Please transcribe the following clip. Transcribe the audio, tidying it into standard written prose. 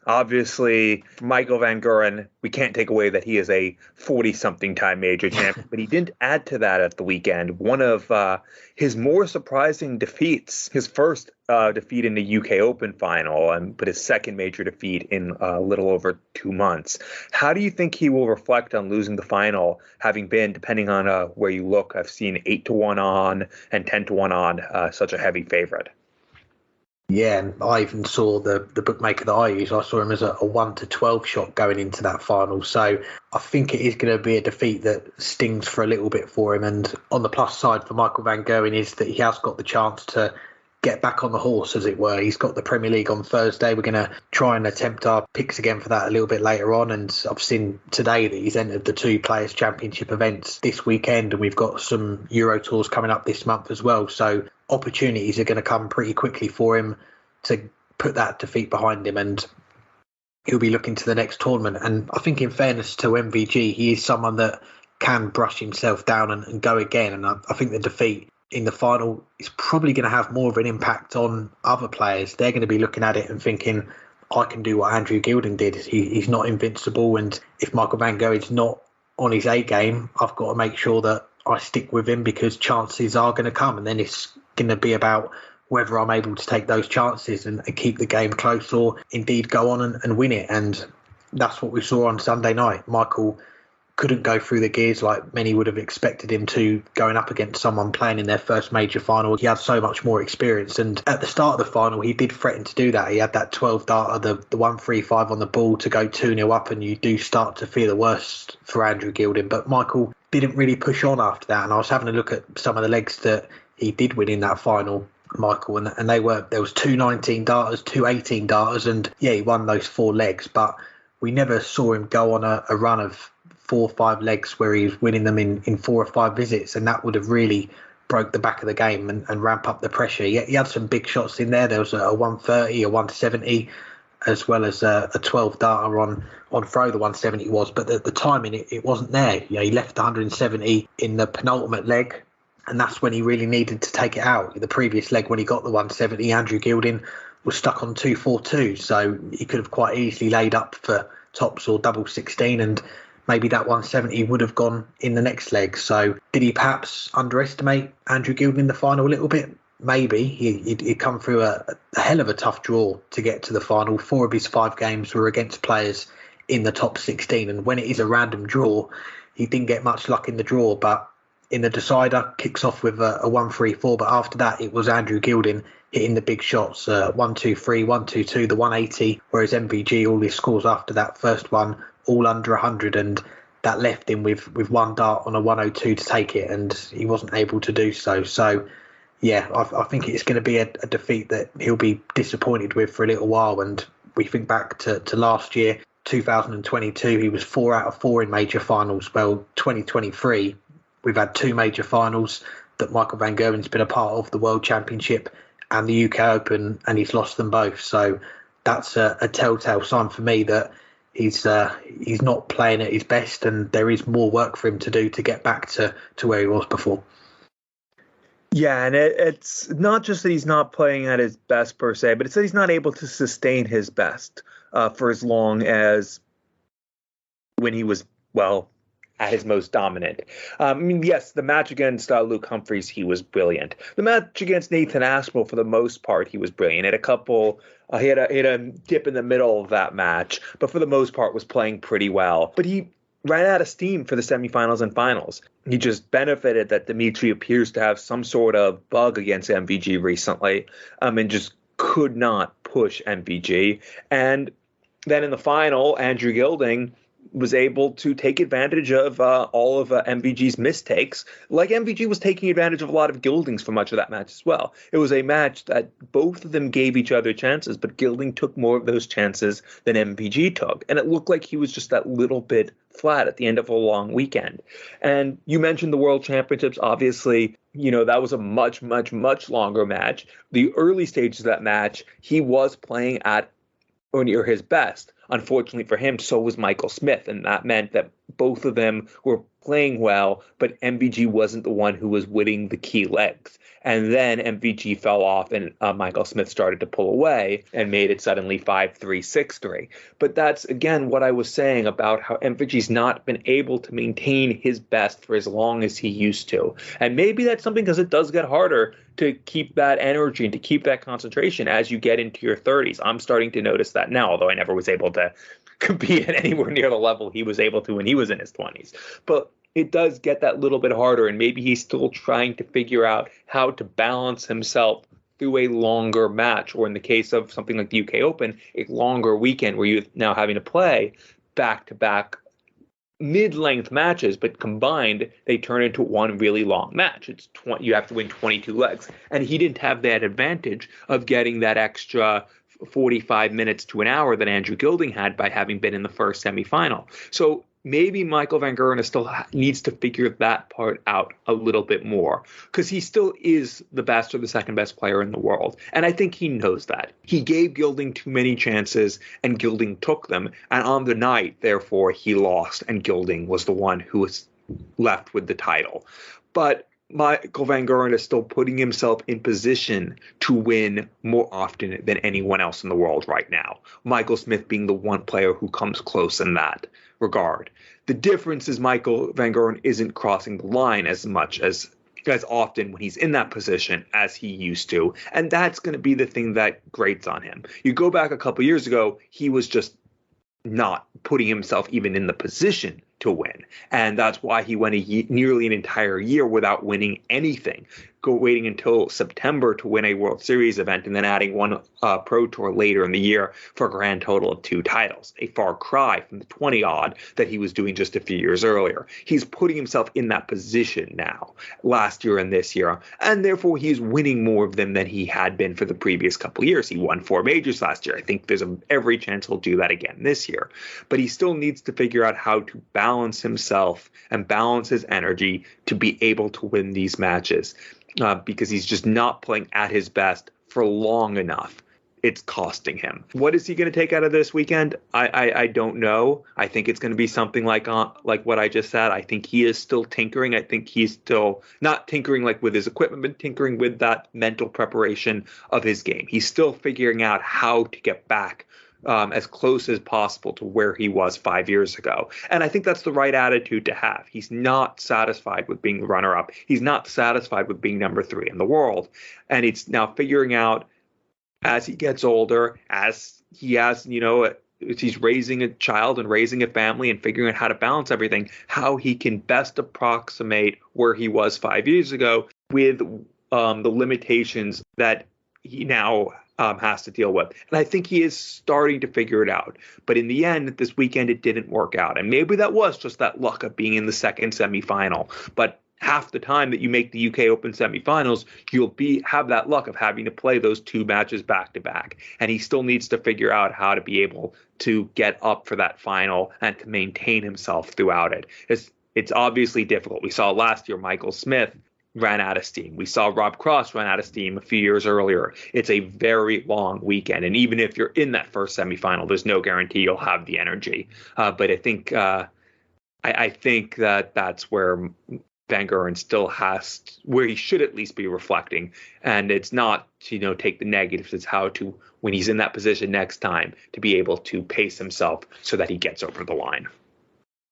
Obviously, Michael van Gerwen, we can't take away that he is a 40-something time major champion, but he didn't add to that at the weekend. One of his more surprising defeats, his first defeat in the UK Open final, but his second major defeat in a little over 2 months. How do you think he will reflect on losing the final, having been, depending on where you look, I've seen 8-1 on and 10-1 on, such a heavy favorite? Yeah, and I even saw the bookmaker that I use. I saw him as a 1-12 shot going into that final. So I think it is going to be a defeat that stings for a little bit for him. And on the plus side for Michael van Gerwen is that he has got the chance to get back on the horse, as it were. He's got the Premier League on Thursday. We're going to try and attempt our picks again for that a little bit later on. And I've seen today that he's entered the 2 Players' Championship events this weekend, and we've got some Euro Tours coming up this month as well. So opportunities are going to come pretty quickly for him to put that defeat behind him, and he'll be looking to the next tournament. And I think, in fairness to MVG, he is someone that can brush himself down and go again. And I think the defeat in the final is probably going to have more of an impact on other players. They're going to be looking at it and thinking, I can do what Andrew Gilding did. He's not invincible, and if Michael van Gerwen's not on his A game, I've got to make sure that I stick with him, because chances are going to come, and then it's going to be about whether I'm able to take those chances and keep the game close, or indeed go on and win it. And that's what we saw on Sunday night. Michael couldn't go through the gears like many would have expected him to, going up against someone playing in their first major final. He had so much more experience, and at the start of the final he did threaten to do that. He had that 12-darter, the 1-3-5 on the ball to go 2-0 up, and you do start to fear the worst for Andrew Gilding. But Michael didn't really push on after that, and I was having a look at some of the legs that he did win in that final, Michael, and there was 2 19-darters, 2 18-darters, and yeah, he won those 4 legs, but we never saw him go on a run of 4 or 5 legs where he was winning them in 4 or 5 visits, and that would have really broke the back of the game and ramp up the pressure. He had some big shots in there. There was a 130, a 170, as well as a 12-darter on throw, the 170 was, but the timing, it wasn't there. He left 170 in the penultimate leg, and that's when he really needed to take it out. The previous leg, when he got the 170, Andrew Gilding was stuck on 242, so he could have quite easily laid up for tops or double 16, and maybe that 170 would have gone in the next leg. So did he perhaps underestimate Andrew Gilding in the final a little bit? Maybe. He'd come through a hell of a tough draw to get to the final. 4 of his 5 games were against players in the top 16, and when it is a random draw, he didn't get much luck in the draw, but in the decider, kicks off with a 1-3-4, but after that it was Andrew Gilding hitting the big shots, 1-2-3, 1-2-2, the 180, whereas MVG, all his scores after that first one, all under 100, and that left him with 1 dart on a 102 to take it, and he wasn't able to do so. So yeah, I think it's going to be a defeat that he'll be disappointed with for a little while. And we think back to last year, 2022, he was 4 out of 4 in major finals. Well, 2023, we've had 2 major finals that Michael van Gerwen's been a part of, the World Championship and the UK Open, and he's lost them both. So that's a telltale sign for me that he's not playing at his best, and there is more work for him to do to get back to where he was before. Yeah, and it's not just that he's not playing at his best per se, but it's that he's not able to sustain his best for as long as when he was, well, at his most dominant. Yes, the match against Luke Humphreys, he was brilliant. The match against Nathan Aspinall, for the most part, he was brilliant. He had a couple, he had a dip in the middle of that match, but for the most part was playing pretty well. But he ran out of steam for the semifinals and finals. He just benefited that Dimitri appears to have some sort of bug against MVG recently, and just could not push MVG. And then in the final, Andrew Gilding was able to take advantage of all of MVG's mistakes, like MVG was taking advantage of a lot of Gilding's for much of that match as well. It was a match that both of them gave each other chances, but Gilding took more of those chances than MVG took. And it looked like he was just that little bit flat at the end of a long weekend. And you mentioned the World Championships. Obviously, that was a much, much, much longer match. The early stages of that match, he was playing at or near his best. unfortunately for him, so was Michael Smith. And that meant that both of them were playing well, but MVG wasn't the one who was winning the key legs. And then MVG fell off and Michael Smith started to pull away and made it suddenly 5-3, 6-3. But that's, again, what I was saying about how MVG's not been able to maintain his best for as long as he used to. And maybe that's something because it does get harder to keep that energy and to keep that concentration as you get into your 30s. I'm starting to notice that now, although I never was able to compete at anywhere near the level he was able to when he was in his 20s. But it does get that little bit harder, and maybe he's still trying to figure out how to balance himself through a longer match, or in the case of something like the UK Open, a longer weekend where you're now having to play back-to-back mid-length matches, but combined they turn into one really long match. It's you have to win 22 legs, and he didn't have that advantage of getting that extra 45 minutes to an hour that Andrew Gilding had by having been in the first semifinal. So maybe Michael van Gerwen still needs to figure that part out a little bit more, because he still is the best or the second best player in the world. And I think he knows that. He gave Gilding too many chances and Gilding took them. And on the night, therefore, he lost and Gilding was the one who was left with the title. But Michael van Gerwen is still putting himself in position to win more often than anyone else in the world right now. Michael Smith being the one player who comes close in that regard. The difference is Michael van Gerwen isn't crossing the line as much as often when he's in that position as he used to. And that's going to be the thing that grates on him. You go back a couple years ago, he was just not putting himself even in the position to win. And that's why he went nearly an entire year without winning anything, waiting until September to win a World Series event and then adding one Pro Tour later in the year for a grand total of 2 titles, a far cry from the 20-odd that he was doing just a few years earlier. He's putting himself in that position now, last year and this year, and therefore he's winning more of them than he had been for the previous couple of years. He won 4 majors last year. I think there's every chance he'll do that again this year. But he still needs to figure out how to balance himself and balance his energy to be able to win these matches. Because he's just not playing at his best for long enough. It's costing him. What is he going to take out of this weekend? I don't know. I think it's going to be something like what I just said. I think he is still tinkering. I think he's still not tinkering like with his equipment, but tinkering with that mental preparation of his game. He's still figuring out how to get back as close as possible to where he was 5 years ago. And I think that's the right attitude to have. He's not satisfied with being the runner-up. He's not satisfied with being number 3 in the world. And it's now figuring out as he gets older, as he has, he's raising a child and raising a family and figuring out how to balance everything, how he can best approximate where he was 5 years ago with the limitations that he now has to deal with. And I think he is starting to figure it out. But in the end, this weekend, it didn't work out. And maybe that was just that luck of being in the second semifinal. But half the time that you make the UK Open semifinals, you'll have that luck of having to play those 2 matches back to back. And he still needs to figure out how to be able to get up for that final and to maintain himself throughout it. It's obviously difficult. We saw last year Michael Smith ran out of steam. We saw Rob Cross run out of steam a few years earlier. It's a very long weekend. And even if you're in that first semifinal, there's no guarantee you'll have the energy. But I think that that's where Van Gerwen still where he should at least be reflecting. And it's not to, take the negatives. It's how to, when he's in that position next time, to be able to pace himself so that he gets over the line.